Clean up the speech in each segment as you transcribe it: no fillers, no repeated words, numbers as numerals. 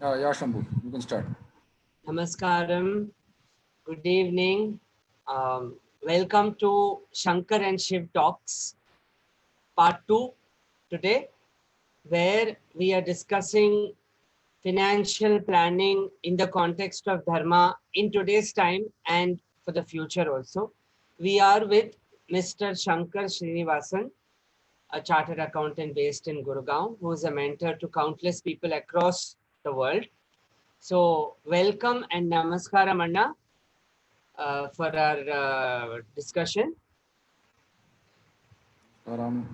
Yeah, Shambhu, you can start. Namaskaram. Good evening. Welcome to Shankar and Shiv Talks, Part 2 today, where we are discussing financial planning in the context of Dharma in today's time and for the future also. We are with Mr. Shankar Srinivasan, a chartered accountant based in Gurgaon, who is a mentor to countless people across the world. So, welcome and namaskaram, Anna, for our discussion. Ram.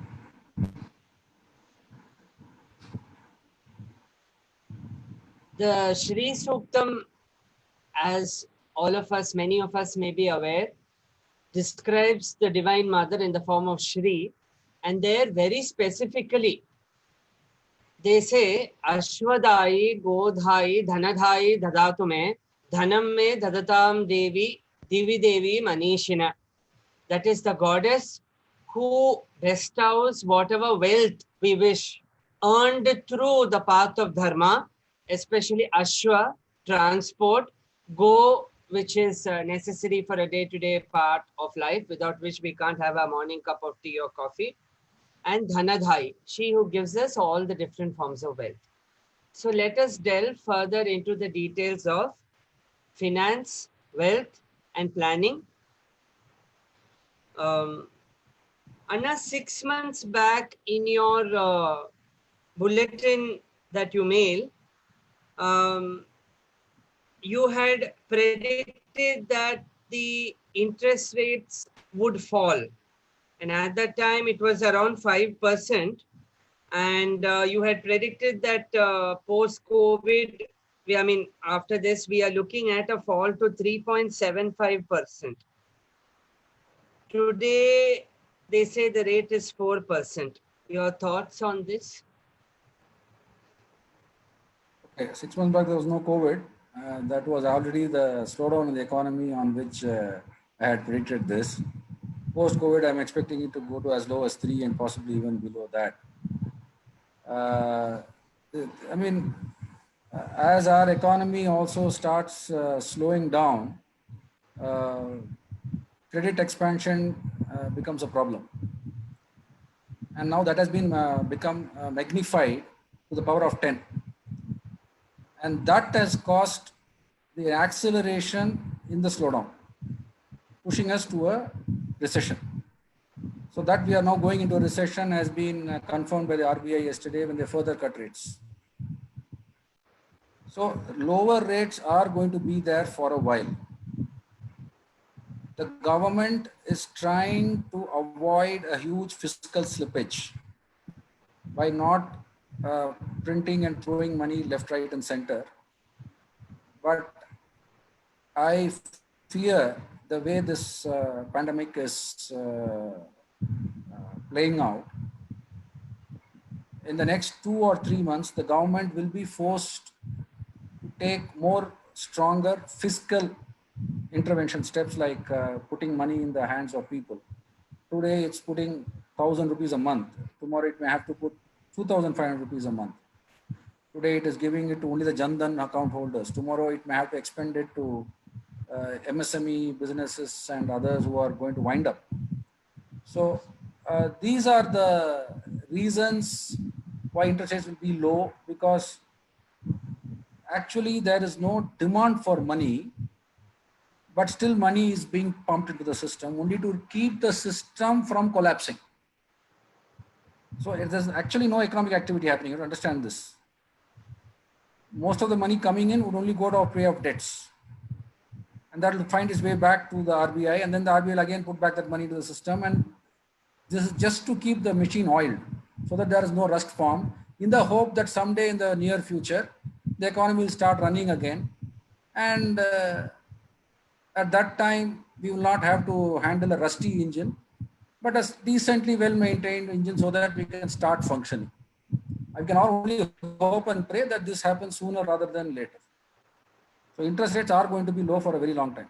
The Shri Suktam, as all of us, many of us may be aware, describes the Divine Mother in the form of Shri, and there very specifically they say Ashwadayi, Godhayi, Dhanadhayi, Dadatume, Dhanam me Dadatam Devi, Divi Devi Manishina. That is the goddess who bestows whatever wealth we wish, earned through the path of dharma, especially ashwa, transport, go, which is necessary for a day-to-day part of life, without which we can't have a morning cup of tea or coffee, and dhanadhai, she who gives us all the different forms of wealth. So let us delve further into the details of finance, wealth, and planning. Um, Anna, 6 months back in your bulletin that you mail, um, you had predicted that the interest rates would fall. And at that time, it was around 5%. And you had predicted that post-COVID, after this, we are looking at a fall to 3.75%. Today, they say the rate is 4%. Your thoughts on this? Okay, 6 months back there was no COVID. That was already the slowdown in the economy on which I had predicted this. Post COVID, I'm expecting it to go to as low as 3 and possibly even below that. Uh, I mean, as our economy also starts slowing down, uh, credit expansion becomes a problem. And now that has been become magnified to the power of 10. And that has caused the acceleration in the slowdown, pushing us to a recession. So that we are now going into a recession has been confirmed by the RBI yesterday when they further cut rates. So lower rates are going to be there for a while. The government is trying to avoid a huge fiscal slippage by not printing and throwing money left, right, and center. But I fear the way this pandemic is playing out. In the next 2 or 3 months, the government will be forced to take more stronger fiscal intervention steps like putting money in the hands of people. Today it's putting 1,000 rupees a month. Tomorrow it may have to put 2,500 rupees a month. Today it is giving it to only the Jandan account holders. Tomorrow it may have to expend it to MSME businesses and others who are going to wind up. So these are the reasons why interest rates will be low, because actually there is no demand for money, but still money is being pumped into the system only to keep the system from collapsing. So there's actually no economic activity happening. You understand this. Most of the money coming in would only go to pay of debts. And that will find its way back to the RBI, and then the RBI will again put back that money to the system. And this is just to keep the machine oiled so that there is no rust formed, in the hope that someday in the near future, the economy will start running again. And at that time, we will not have to handle a rusty engine, but a decently well maintained engine so that we can start functioning. I can only hope and pray that this happens sooner rather than later. So interest rates are going to be low for a very long time.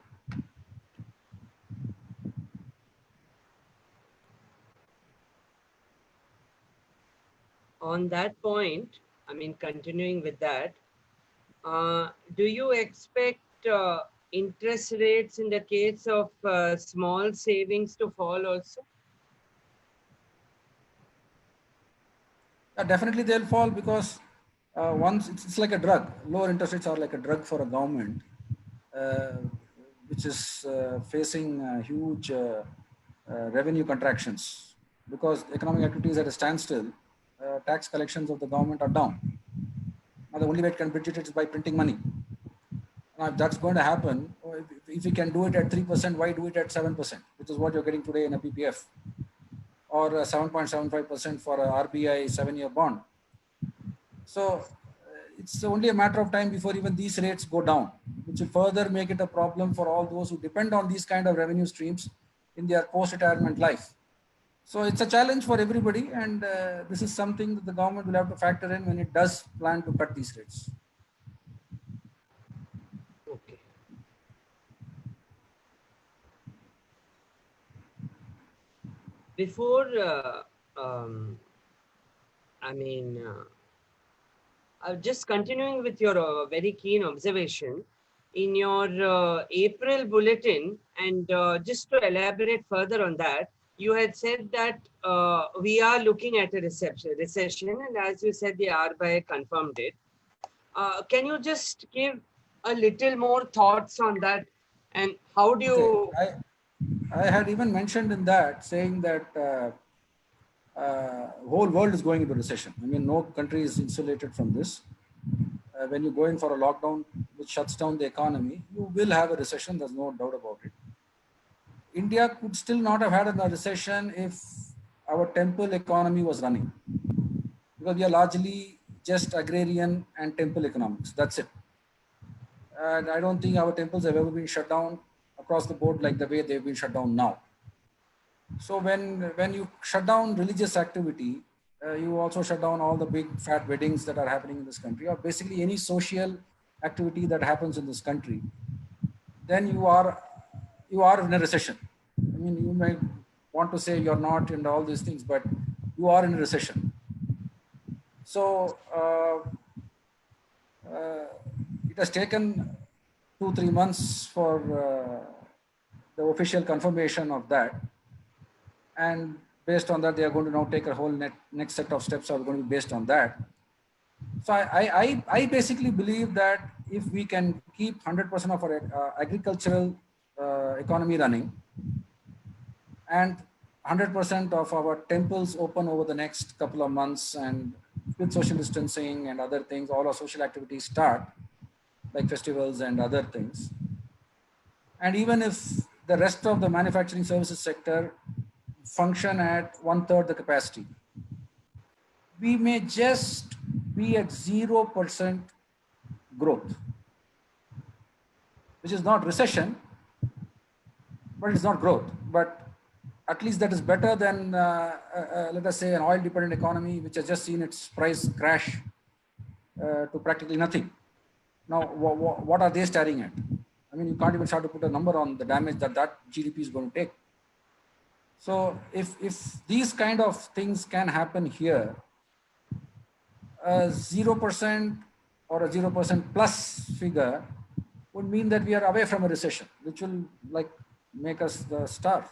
On that point, continuing with that, Do you expect interest rates in the case of small savings to fall also? Definitely they'll fall because once it's like a drug. Lower interest rates are like a drug for a government, uh, which is facing huge revenue contractions because economic activity is at a standstill. Tax collections of the government are down. Now the only way it can bridge it is by printing money. Now if that's going to happen, if we can do it at 3%, why do it at 7%, which is what you're getting today in a PPF, or 7.75% for a RBI 7-year bond. So it's only a matter of time before even these rates go down, which will further make it a problem for all those who depend on these kind of revenue streams in their post-retirement life. So it's a challenge for everybody, and this is something that the government will have to factor in when it does plan to cut these rates. Okay. Before, I mean, just continuing with your very keen observation, in your April bulletin, and just to elaborate further on that, you had said that we are looking at a recession, and as you said, the RBI confirmed it. Can you just give a little more thoughts on that, and how do Okay, you? I had even mentioned in that saying that whole world is going into recession. I mean, no country is insulated from this. When you go in for a lockdown which shuts down the economy, you will have a recession. There's no doubt about it. India could still not have had a recession if our temple economy was running, because we are largely just agrarian and temple economics. That's it. And I don't think our temples have ever been shut down across the board like the way they've been shut down now. So when you shut down religious activity, you also shut down all the big fat weddings that are happening in this country, or basically any social activity that happens in this country. Then you are in a recession. I mean, you may want to say you're not and all these things, but you are in a recession. So it has taken 2-3 months for the official confirmation of that, and based on that, they are going to now take a whole next set of steps are going to be based on that. So I basically believe that if we can keep 100% of our agricultural economy running, and 100% of our temples open over the next couple of months, and with social distancing and other things, all our social activities start, like festivals and other things. And even if the rest of the manufacturing services sector function at 1/3 the capacity, we may just be at 0% growth, which is not recession, but it's not growth. But at least that is better than, let us say, an oil dependent economy, which has just seen its price crash to practically nothing. Now, what are they staring at? I mean, you can't even start to put a number on the damage that GDP is going to take. So if these kind of things can happen here, 0% or a 0% plus figure would mean that we are away from a recession, which will like make us starve.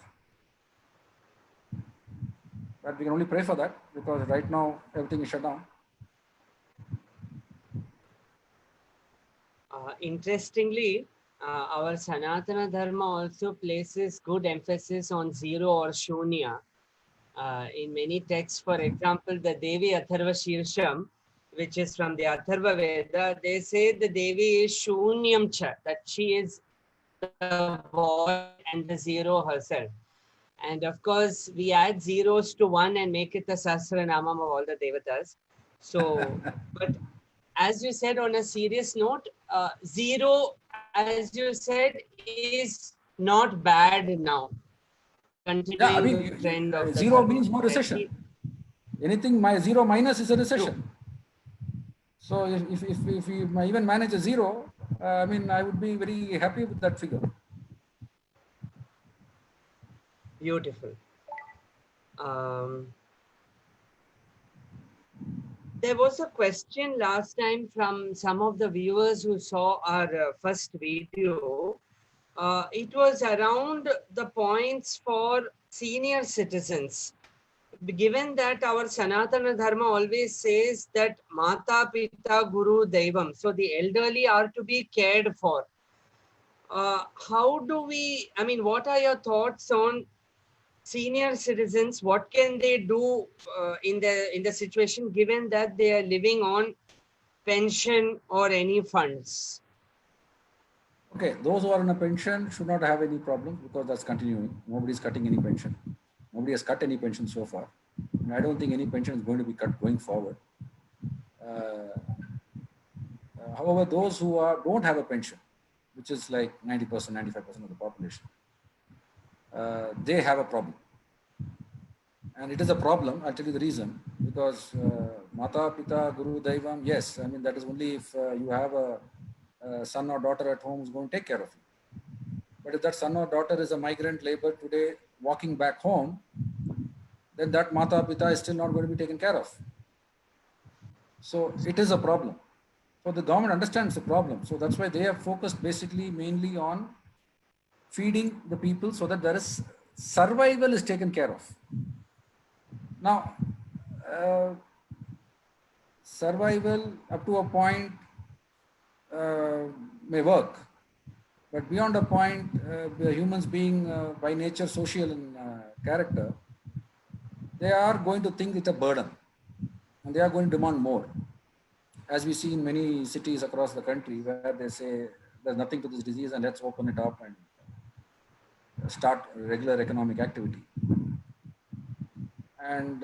But we can only pray for that, because right now everything is shut down. Interestingly, our Sanatana Dharma also places good emphasis on zero or shunya. In many texts, for example, the Devi Atharva Shirsham, which is from the Atharva Veda, they say the Devi is Shunyam Cha, that she is the void and the zero herself. And of course, we add zeros to one and make it the Sahasranamam of all the Devatas. So, but as you said, on a serious note, zero, as you said, is not bad now. Yeah, I Continuing mean, the trend of the zero dharma. means no recession. Anything zero minus is a recession. True. So if we even manage a zero, I mean, I would be very happy with that figure. Beautiful. there was a question last time from some of the viewers who saw our first video. It was around the points for senior citizens. Given that our Sanatana Dharma always says that Mata Pita Guru Devam, so the elderly are to be cared for. How do we, I mean, what are your thoughts on senior citizens? What can they do in the situation given that they are living on pension or any funds? Okay, those who are in a pension should not have any problems because that's continuing. Nobody is cutting any pension. Nobody has cut any pension so far. And I don't think any pension is going to be cut going forward. However, those who don't have a pension, which is like 90%, 95% of the population, they have a problem. And it is a problem, I'll tell you the reason, because Mata, Pita, Guru, Daivam, yes, I mean, that is only if you have a son or daughter at home who's going to take care of you. But if that son or daughter is a migrant labor today walking back home, then that Mata, Pita is still not going to be taken care of. So it is a problem. So the government understands the problem. So that's why they have focused basically mainly on feeding the people so that there is survival is taken care of. Now, survival up to a point may work, but beyond a point, humans being by nature social in character, they are going to think it's a burden and they are going to demand more. As we see in many cities across the country where they say there's nothing to this disease and let's open it up and start regular economic activity. And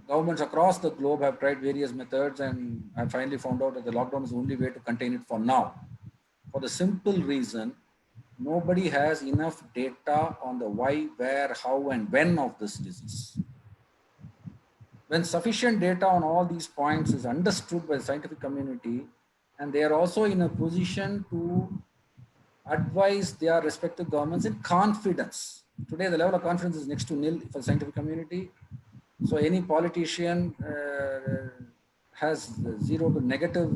governments across the globe have tried various methods and have finally found out that the lockdown is the only way to contain it for now. For the simple reason, nobody has enough data on the why, where, how, and when of this disease. When sufficient data on all these points is understood by the scientific community, and they are also in a position to advise their respective governments in confidence. Today, the level of confidence is next to nil for the scientific community. So any politician has zero to negative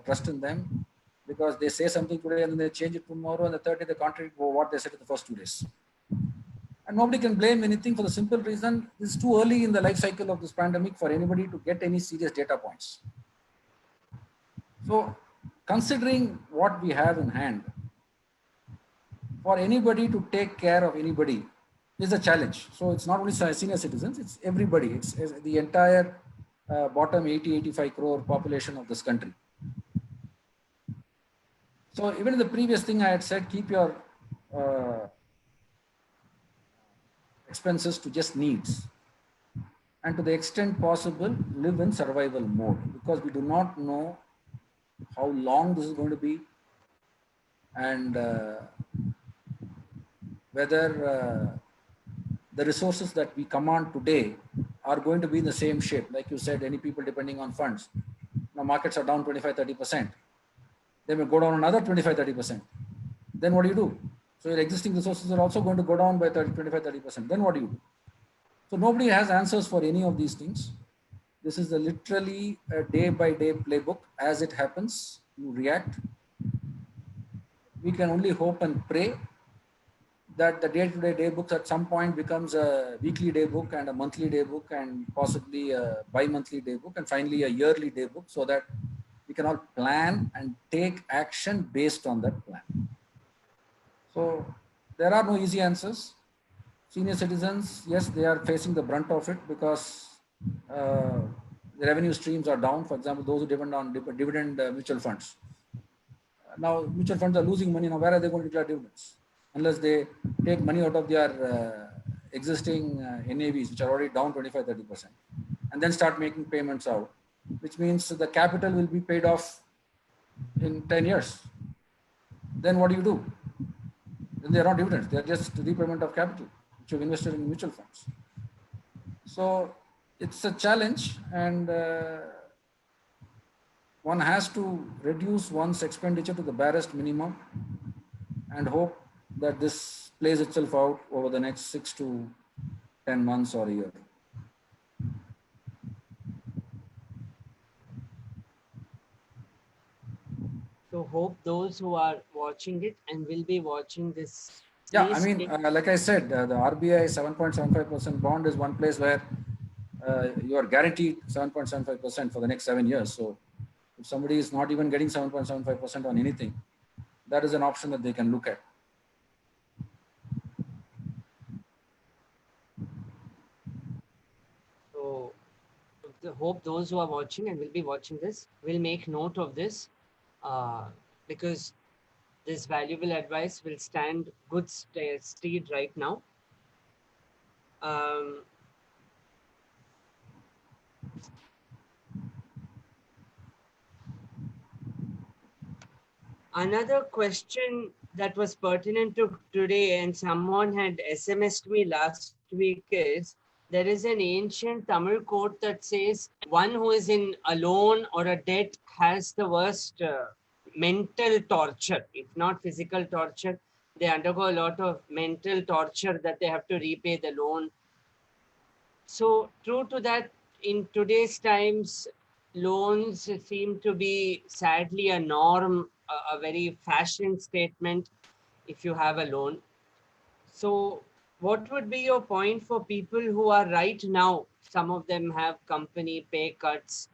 trust in them because they say something today and then they change it tomorrow and the third day they contradict what they said in the first 2 days. And nobody can blame anything for the simple reason it's too early in the life cycle of this pandemic for anybody to get any serious data points. So considering what we have in hand, for anybody to take care of anybody is a challenge. So it's not only senior citizens, it's everybody. It's the entire bottom 80, 85 crore population of this country. So even in the previous thing I had said, keep your expenses to just needs. And to the extent possible, live in survival mode because we do not know how long this is going to be and whether the resources that we command today are going to be in the same shape. Like you said, any people depending on funds. Now markets are down 25, 30%. They may go down another 25, 30%. Then what do? So your existing resources are also going to go down by 25, 30%. Then what do? So nobody has answers for any of these things. This is literally a day-by-day playbook. As it happens, you react. We can only hope and pray that the day-to-day day books at some point becomes a weekly day book and a monthly day book and possibly a bi-monthly day book and finally a yearly day book so that we can all plan and take action based on that plan. So there are no easy answers. Senior citizens, yes, they are facing the brunt of it because the revenue streams are down. For example, those who depend on dividend mutual funds. Now mutual funds are losing money. Now where are they going to declare dividends? Unless they take money out of their existing NAVs, which are already down 25, 30%, and then start making payments out, which means the capital will be paid off in 10 years. Then what do? Then they are not dividends, they are just repayment of capital, which you've invested in mutual funds. So it's a challenge and one has to reduce one's expenditure to the barest minimum and hope that this plays itself out over the next 6 to 10 months or a year. hope those who are watching it and will be watching this. Yeah, I please mean, take- like I said, the RBI 7.75% bond is one place where you are guaranteed 7.75% for the next 7 years. So if somebody is not even getting 7.75% on anything, that is an option that they can look at. So hope those who are watching and will be watching this will make note of this, because this valuable advice will stand good stead right now. Um, Another question that was pertinent to today, and someone had SMS'd me last week, is there is an ancient Tamil quote that says, one who is in a loan or a debt has the worst mental torture, if not physical torture. They undergo a lot of mental torture that they have to repay the loan. So, true to that, in today's times, loans seem to be sadly a norm, a very fashion statement if you have a loan. So, what would be your point for people who are right now? Some of them have company pay cuts,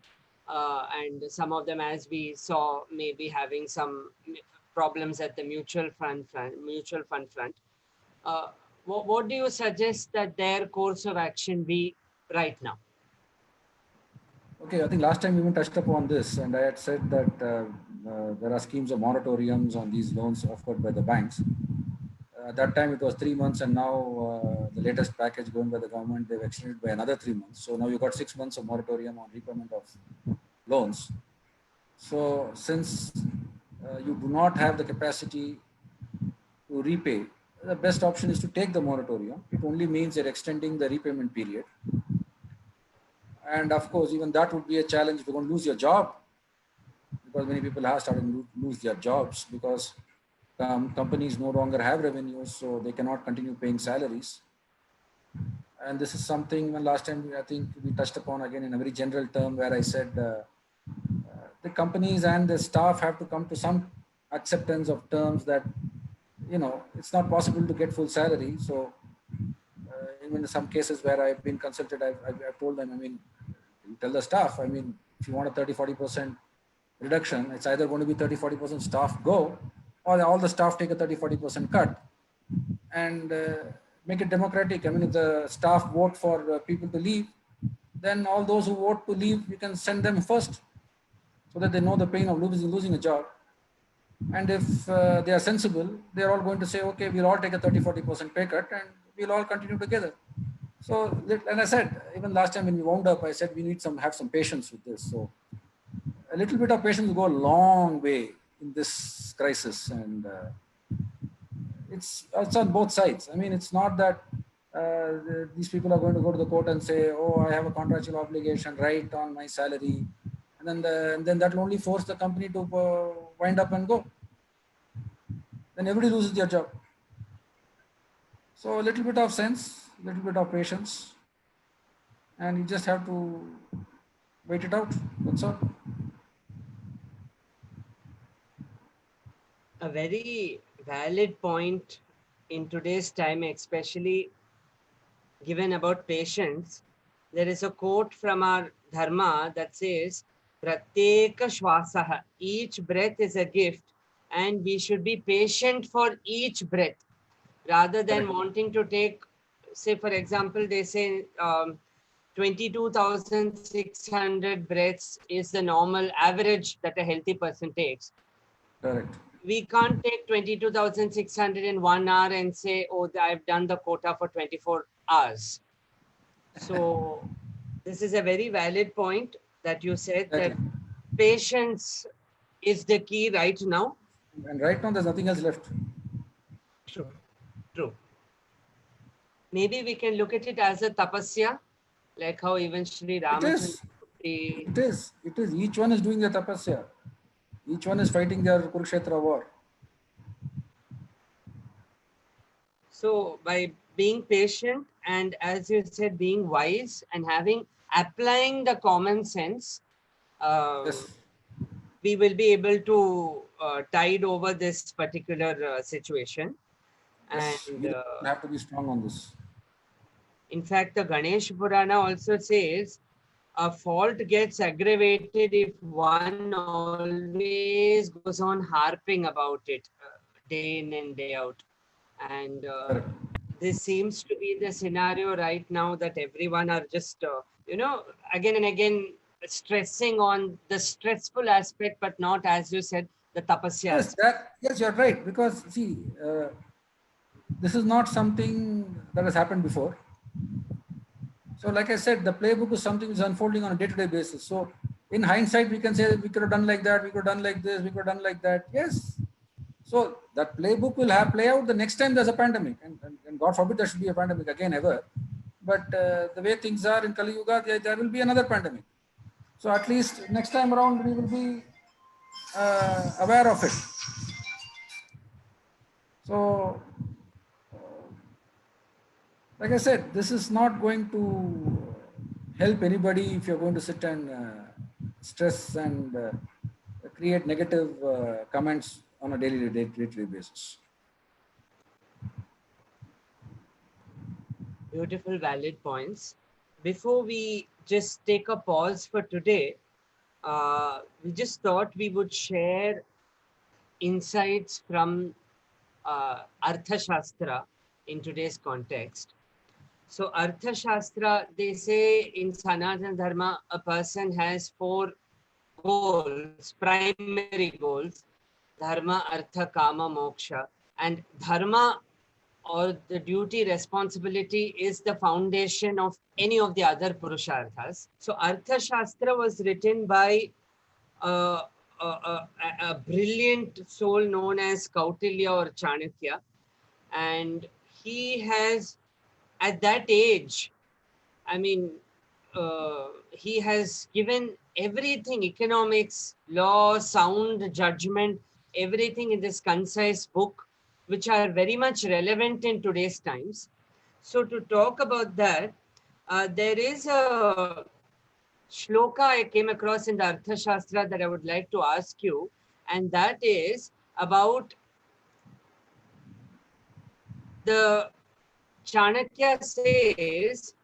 and some of them, as we saw, maybe having some problems at the mutual fund front. Uh, what do you suggest that their course of action be right now? Okay, I think last time we even touched upon this, and I had said that there are schemes of moratoriums on these loans offered by the banks. At that time, it was 3 months, and now the latest package going by the government, they've extended by another 3 months. So now you've got 6 months of moratorium on repayment of loans. So since you do not have the capacity to repay, the best option is to take the moratorium. It only means you're extending the repayment period. And of course, even that would be a challenge if you're going to lose your job, because many people have started to lose their jobs because companies no longer have revenues, so they cannot continue paying salaries. And this is something even last time I think we touched upon again in a very general term, where I said the companies and the staff have to come to some acceptance of terms that, you know, it's not possible to get full salary. So even in some cases where I've been consulted, I've told them, I mean, you tell the staff, I mean, if you want a 30-40% reduction, it's either going to be 30-40% staff go, or all the staff take a 30-40% cut, and make it democratic. I mean, if the staff vote for people to leave, then all those who vote to leave, you can send them first, so that they know the pain of losing a job. And if they are sensible, they are all going to say, okay, we'll all take a 30-40% pay cut and we'll all continue together. So, and I said, even last time when we wound up, I said we need have some patience with this. So a little bit of patience will go a long way in this crisis. And it's on both sides. I mean, it's not that these people are going to go to the court and say, oh, I have a contractual obligation right on my salary. And then that will only force the company to wind up and go. Then everybody loses their job. So a little bit of sense, a little bit of patience, and you just have to wait it out. That's all. A very valid point in today's time, especially given about patience. There is a quote from our dharma that says, Pratyeka Shwasaha, each breath is a gift, and we should be patient for each breath rather than Correct. wanting to take, say, for example, they say 22,600 breaths is the normal average that a healthy person takes. Correct. We can't take 22,600 in 1 hour and say, oh, I've done the quota for 24 hours. So this is a very valid point that you said, Exactly. that patience is the key right now. And right now, there's nothing else left. True. True. Maybe we can look at it as a tapasya, like how even Sri It Ramachandra. is. It is. It is. Each one is doing their tapasya. Each one is fighting their Kurukshetra war. So by being patient and, as you said, being wise and applying the common sense, Yes. we will be able to tide over this particular situation. Yes, And we have to be strong on this. in fact, the Ganesh Purana also says a fault gets aggravated if one always goes on harping about it day in and day out. And Correct. this seems to be the scenario right now, that everyone are just, again and again stressing on the stressful aspect, but not, as you said, the tapasya Yes, aspect. yes, you're right. Because see, this is not something that has happened before. So, like I said, the playbook is something which is unfolding on a day-to-day basis. So, in hindsight, we can say we could have done like that, we could have done like this, we could have done like that. Yes. So that playbook will have play out the next time there's a pandemic, and God forbid there should be a pandemic again ever. But the way things are in Kali Yuga, there will be another pandemic. So at least next time around, we will be aware of it. So, like I said, this is not going to help anybody if you're going to sit and stress and create negative comments on a day-to-day basis. Beautiful, valid points. Before we just take a pause for today, we just thought we would share insights from Artha Shastra in today's context. So, Artha Shastra, they say in Sanatana Dharma, a person has 4 goals, primary goals: Dharma, Artha, Kama, Moksha. And Dharma, or the duty, responsibility, is the foundation of any of the other Purusharthas. So, Artha Shastra was written by uh, a brilliant soul known as Kautilya or Chanakya. And he has, at that age, I mean, he has given everything: economics, law, sound judgment, everything in this concise book, which are very much relevant in today's times. So, to talk about that, there is a shloka I came across in the Artha Shastra that I would like to ask you, and that is about the Chanakya says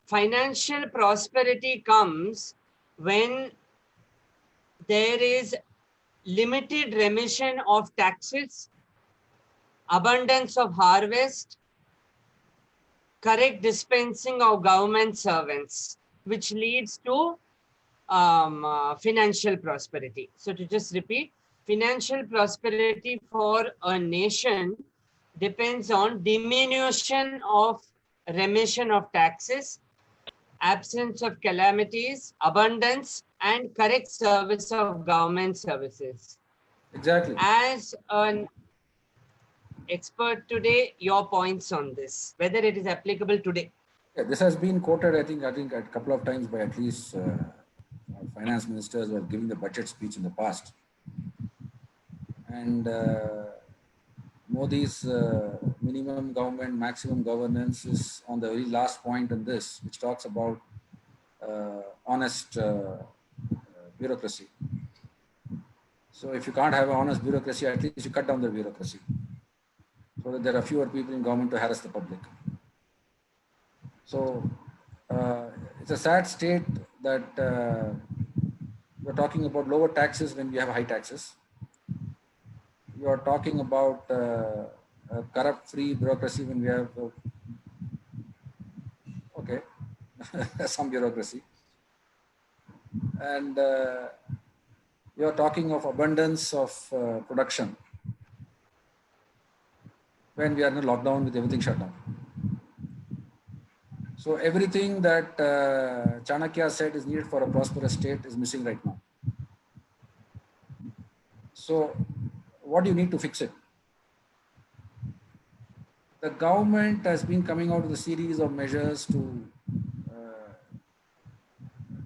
financial prosperity comes when there is limited remission of taxes, abundance of harvest, correct dispensing of government servants, which leads to financial prosperity. So, to just repeat, financial prosperity for a nation depends on diminution of remission of taxes, absence of calamities, abundance, and correct service of government services. Exactly. As an expert today, your points on this, whether it is applicable today. Yeah, this has been quoted, I think, a couple of times by at least finance ministers who are giving the budget speech in the past. And Modi's minimum government, maximum governance is on the very last point in this, which talks about honest bureaucracy. So if you can't have an honest bureaucracy, at least you cut down the bureaucracy so that there are fewer people in government to harass the public. So it's a sad state that we're talking about lower taxes when we have high taxes. You are talking about corrupt-free bureaucracy when we have some bureaucracy, and you are talking of abundance of production when we are in a lockdown with everything shut down. So everything that Chanakya said is needed for a prosperous state is missing right now. So what do you need to fix it? The government has been coming out with a series of measures to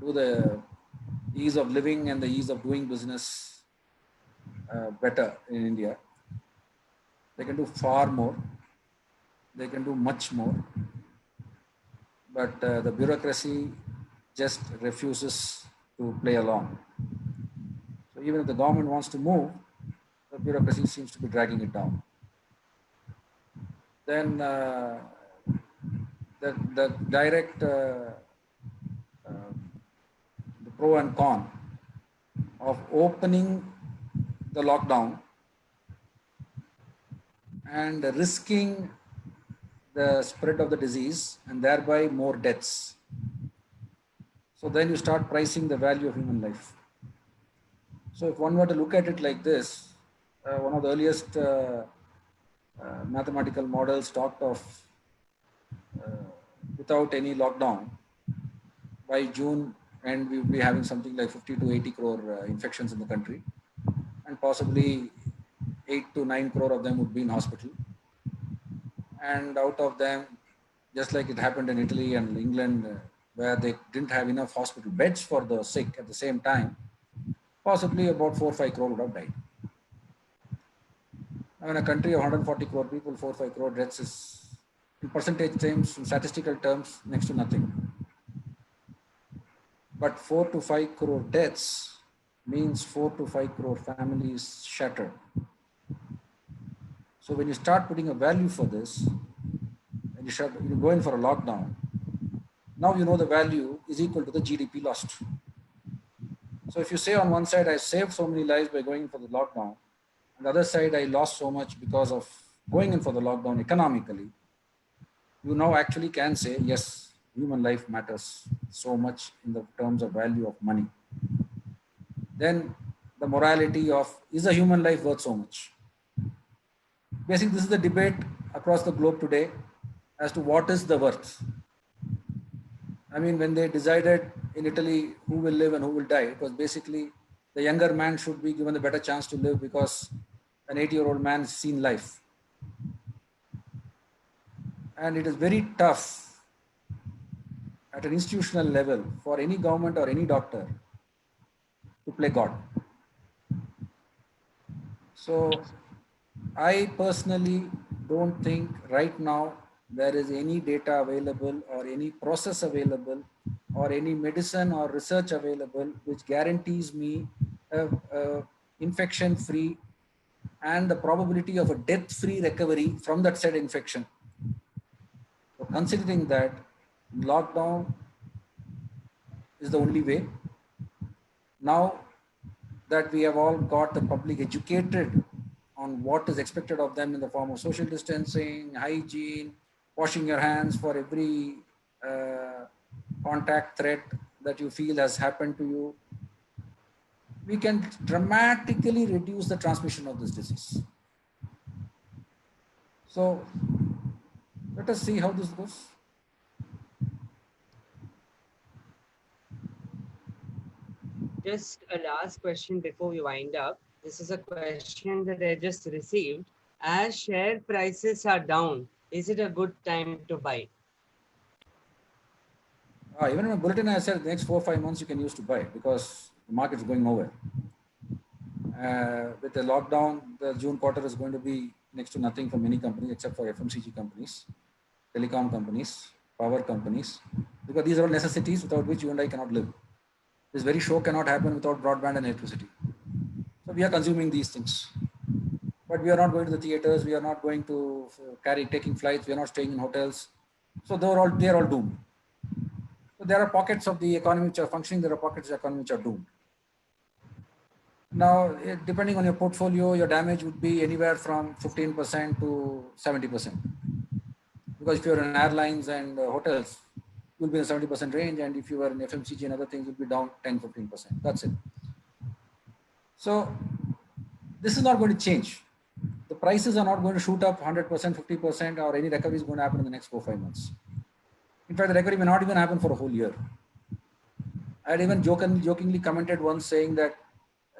do the ease of living and the ease of doing business better in India. They can do far more. They can do much more. But the bureaucracy just refuses to play along. So even if the government wants to move, the bureaucracy seems to be dragging it down. Then the direct the pro and con of opening the lockdown and risking the spread of the disease and thereby more deaths. So then you start pricing the value of human life. So if one were to look at it like this, one of the earliest mathematical models talked of without any lockdown, by June and we will be having something like 50 to 80 crore infections in the country, and possibly 8 to 9 crore of them would be in hospital. And out of them, just like it happened in Italy and England, where they didn't have enough hospital beds for the sick at the same time, possibly about 4 or 5 crore would have died. Now, in a country of 140 crore people, 4 or 5 crore deaths is, in percentage terms, in statistical terms, next to nothing. But 4 to 5 crore deaths means 4 to 5 crore families shattered. So when you start putting a value for this, and you go in for a lockdown, now you know the value is equal to the GDP lost. So if you say on one side, I saved so many lives by going in for the lockdown, on the other side, I lost so much because of going in for the lockdown economically, you now actually can say, yes, human life matters so much in the terms of value of money. Then the morality of, is a human life worth so much? Basically, this is the debate across the globe today as to what is the worth. I mean, when they decided in Italy who will live and who will die, it was basically the younger man should be given a better chance to live because an 80-year-old man has seen life. And it is very tough at an institutional level for any government or any doctor to play God. So I personally don't think right now there is any data available or any process available or any medicine or research available which guarantees me a infection-free and the probability of a death-free recovery from that said infection. So considering that, lockdown is the only way. Now that we have all got the public educated on what is expected of them in the form of social distancing, hygiene, washing your hands for every contact threat that you feel has happened to you, we can dramatically reduce the transmission of this disease. So let us see how this goes. Just a last question before we wind up. This is a question that I just received. As share prices are down, is it a good time to buy? Even in a bulletin, I said the next 4 or 5 months you can use to buy because the market is going nowhere. With the lockdown, the June quarter is going to be next to nothing for many companies except for FMCG companies, telecom companies, power companies, because these are all necessities without which you and I cannot live. This very show cannot happen without broadband and electricity. So we are consuming these things. But we are not going to the theaters, we are not going to taking flights, we are not staying in hotels. So they are all doomed. So there are pockets of the economy which are functioning, there are pockets of the economy which are doomed. Now, depending on your portfolio, your damage would be anywhere from 15% to 70%. Because if you're in airlines and hotels, you'll be in the 70% range, and if you are in FMCG and other things, you'll be down 10-15%. That's it. So this is not going to change. The prices are not going to shoot up 100%, 50%, or any recovery is going to happen in the next 4 or 5 months. In fact, the recovery may not even happen for a whole year. I had even jokingly commented once saying that,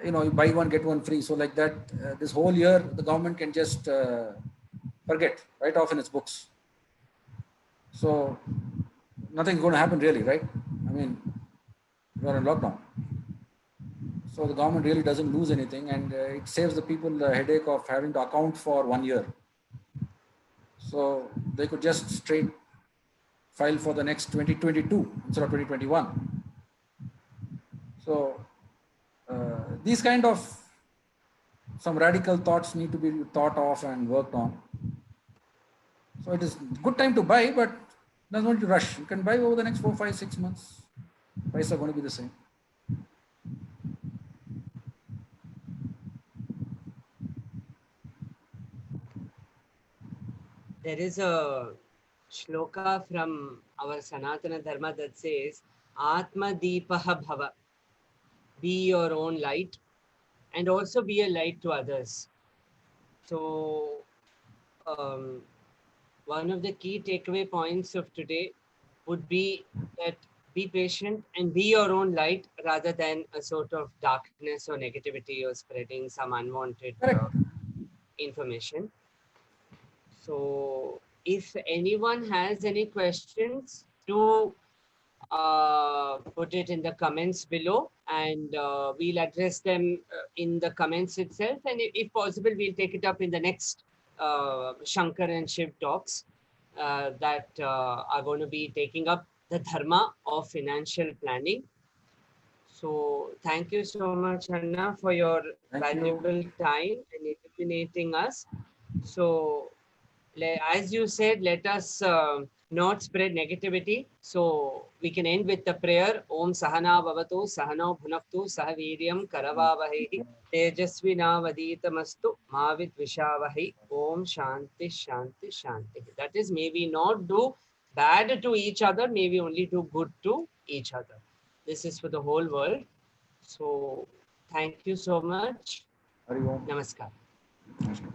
you know, you buy one, get one free. So like that, this whole year, the government can just forget, write off in its books. So nothing's going to happen really, right? I mean, we are in lockdown. So the government really doesn't lose anything, and it saves the people the headache of having to account for 1 year. So they could just straight file for the next 2022 instead of 2021. So these kind of some radical thoughts need to be thought of and worked on. So it is good time to buy, but doesn't want to rush. You can buy over the next 4, 5, 6 months. Prices are going to be the same. There is a shloka from our Sanatana Dharma that says, Atma Deepaha Bhava. Be your own light and also be a light to others. So, one of the key takeaway points of today would be that be patient and be your own light rather than a sort of darkness or negativity or spreading some unwanted information. So, if anyone has any questions, do put it in the comments below, and we'll address them in the comments itself. And if possible, we'll take it up in the next Shankar and Shiv talks that are going to be taking up the dharma of financial planning. So thank you so much, Anna, for your valuable time and illuminating us. So as you said, let us not spread negativity. So we can end with the prayer. Om Sahana Bhavatu, Sahano Bhunaktu, Sahaviryam Karavavahi, Tejasvinavaditamastu, Mavid Vishavahi, Om Shanti, Shanti, Shanti. That is, may we not do bad to each other, may we only do good to each other. This is for the whole world. So thank you so much. Hari Om. Namaskar. Namaskar.